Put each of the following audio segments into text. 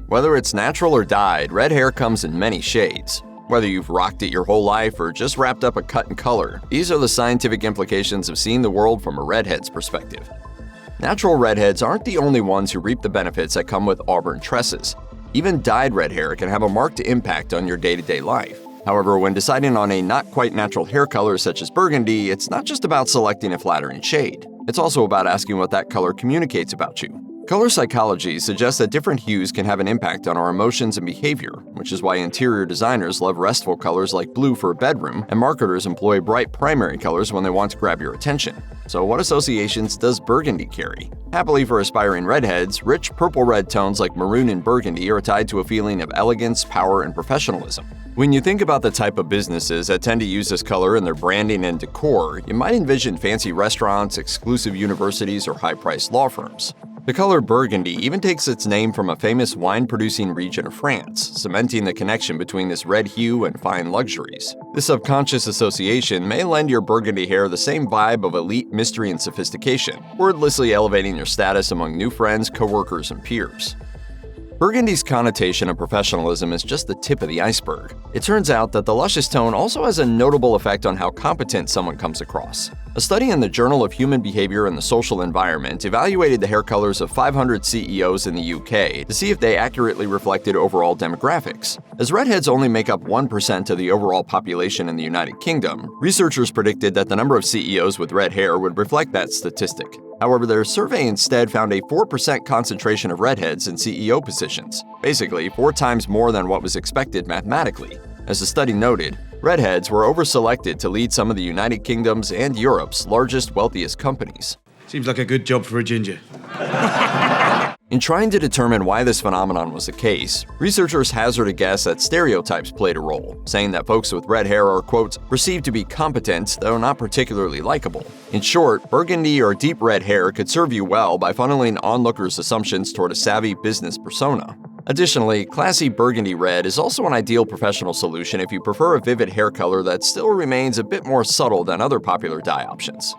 Whether it's natural or dyed, red hair comes in many shades. Whether you've rocked it your whole life or just wrapped up a cut and color, these are the scientific implications of seeing the world from a redhead's perspective. Natural redheads aren't the only ones who reap the benefits that come with auburn tresses. Even dyed red hair can have a marked impact on your day-to-day life. However, when deciding on a not-quite-natural hair color such as burgundy, it's not just about selecting a flattering shade. It's also about asking what that color communicates about you. Color psychology suggests that different hues can have an impact on our emotions and behavior, which is why interior designers love restful colors like blue for a bedroom, and marketers employ bright primary colors when they want to grab your attention. So what associations does burgundy carry? Happily for aspiring redheads, rich purple-red tones like maroon and burgundy are tied to a feeling of elegance, power, and professionalism. When you think about the type of businesses that tend to use this color in their branding and decor, you might envision fancy restaurants, exclusive universities, or high-priced law firms. The color burgundy even takes its name from a famous wine-producing region of France, cementing the connection between this red hue and fine luxuries. This subconscious association may lend your burgundy hair the same vibe of elite mystery and sophistication, wordlessly elevating your status among new friends, coworkers, and peers. Burgundy's connotation of professionalism is just the tip of the iceberg. It turns out that the luscious tone also has a notable effect on how competent someone comes across. A study in the Journal of Human Behavior and the Social Environment evaluated the hair colors of 500 CEOs in the UK to see if they accurately reflected overall demographics. As redheads only make up 1% of the overall population in the United Kingdom, researchers predicted that the number of CEOs with red hair would reflect that statistic. However, their survey instead found a 4% concentration of redheads in CEO positions, basically 4 times more than what was expected mathematically. As the study noted, redheads were overselected to lead some of the United Kingdom's and Europe's largest, wealthiest companies. Seems like a good job for a ginger. In trying to determine why this phenomenon was the case, researchers hazard a guess that stereotypes played a role, saying that folks with red hair are, quote, perceived to be competent, though not particularly likable. In short, burgundy or deep red hair could serve you well by funneling onlookers' assumptions toward a savvy business persona. Additionally, classy burgundy red is also an ideal professional solution if you prefer a vivid hair color that still remains a bit more subtle than other popular dye options.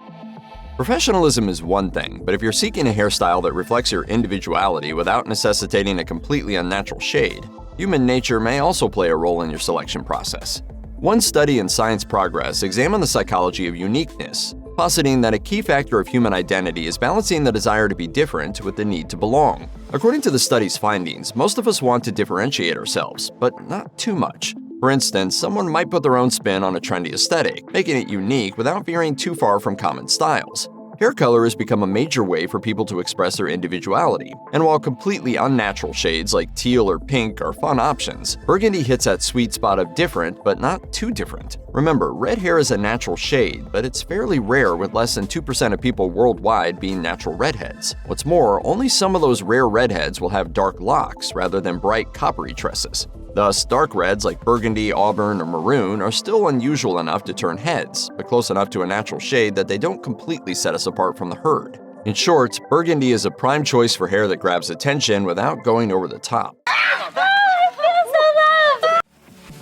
Professionalism is one thing, but if you're seeking a hairstyle that reflects your individuality without necessitating a completely unnatural shade, human nature may also play a role in your selection process. One study in Science Progress examined the psychology of uniqueness, positing that a key factor of human identity is balancing the desire to be different with the need to belong. According to the study's findings, most of us want to differentiate ourselves, but not too much. For instance, someone might put their own spin on a trendy aesthetic, making it unique without veering too far from common styles. Hair color has become a major way for people to express their individuality, and while completely unnatural shades like teal or pink are fun options, burgundy hits that sweet spot of different but not too different. Remember, red hair is a natural shade, but it's fairly rare with less than 2% of people worldwide being natural redheads. What's more, only some of those rare redheads will have dark locks rather than bright coppery tresses. Thus, dark reds like burgundy, auburn, or maroon are still unusual enough to turn heads, but close enough to a natural shade that they don't completely set us apart from the herd. In short, burgundy is a prime choice for hair that grabs attention without going over the top.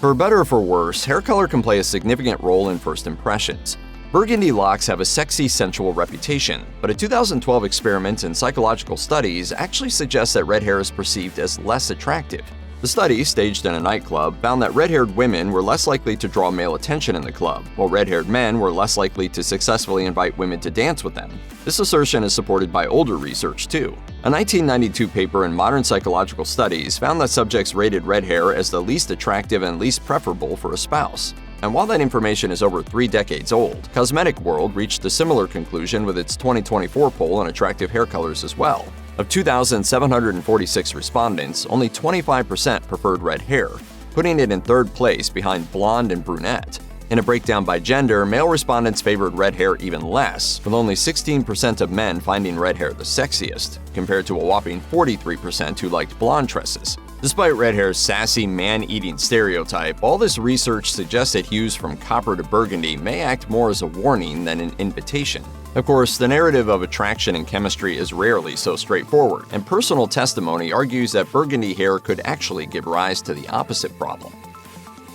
For better or for worse, hair color can play a significant role in first impressions. Burgundy locks have a sexy, sensual reputation, but a 2012 experiment in psychological studies actually suggests that red hair is perceived as less attractive. The study, staged in a nightclub, found that red-haired women were less likely to draw male attention in the club, while red-haired men were less likely to successfully invite women to dance with them. This assertion is supported by older research, too. A 1992 paper in Modern Psychological Studies found that subjects rated red hair as the least attractive and least preferable for a spouse. And while that information is over 3 decades old, Cosmetic World reached a similar conclusion with its 2024 poll on attractive hair colors as well. Of 2,746 respondents, only 25% preferred red hair, putting it in third place behind blonde and brunette. In a breakdown by gender, male respondents favored red hair even less, with only 16% of men finding red hair the sexiest, compared to a whopping 43% who liked blonde tresses. Despite red hair's sassy, man-eating stereotype, all this research suggests that hues from copper to burgundy may act more as a warning than an invitation. Of course, the narrative of attraction and chemistry is rarely so straightforward, and personal testimony argues that burgundy hair could actually give rise to the opposite problem.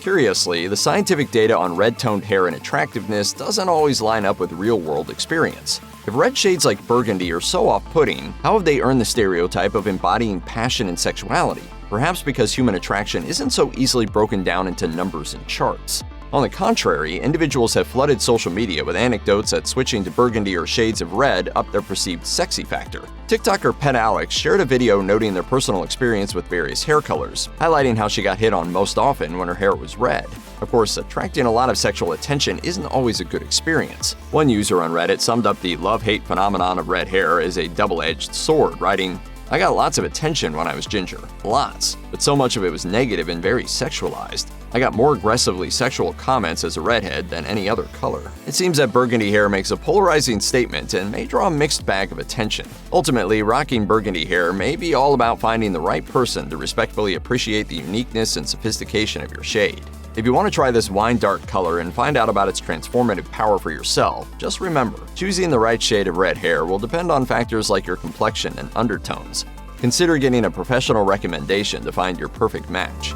Curiously, the scientific data on red-toned hair and attractiveness doesn't always line up with real-world experience. If red shades like burgundy are so off-putting, how have they earned the stereotype of embodying passion and sexuality? perhaps because human attraction isn't so easily broken down into numbers and charts. On the contrary, individuals have flooded social media with anecdotes that switching to burgundy or shades of red up their perceived sexy factor. TikToker Pet Alex shared a video noting their personal experience with various hair colors, highlighting how she got hit on most often when her hair was red. Of course, attracting a lot of sexual attention isn't always a good experience. One user on Reddit summed up the love-hate phenomenon of red hair as a double-edged sword, writing, "I got lots of attention when I was ginger. Lots. But so much of it was negative and very sexualized. I got more aggressively sexual comments as a redhead than any other color." It seems that burgundy hair makes a polarizing statement and may draw a mixed bag of attention. Ultimately, rocking burgundy hair may be all about finding the right person to respectfully appreciate the uniqueness and sophistication of your shade. If you want to try this wine dark color and find out about its transformative power for yourself, just remember, choosing the right shade of red hair will depend on factors like your complexion and undertones. Consider getting a professional recommendation to find your perfect match.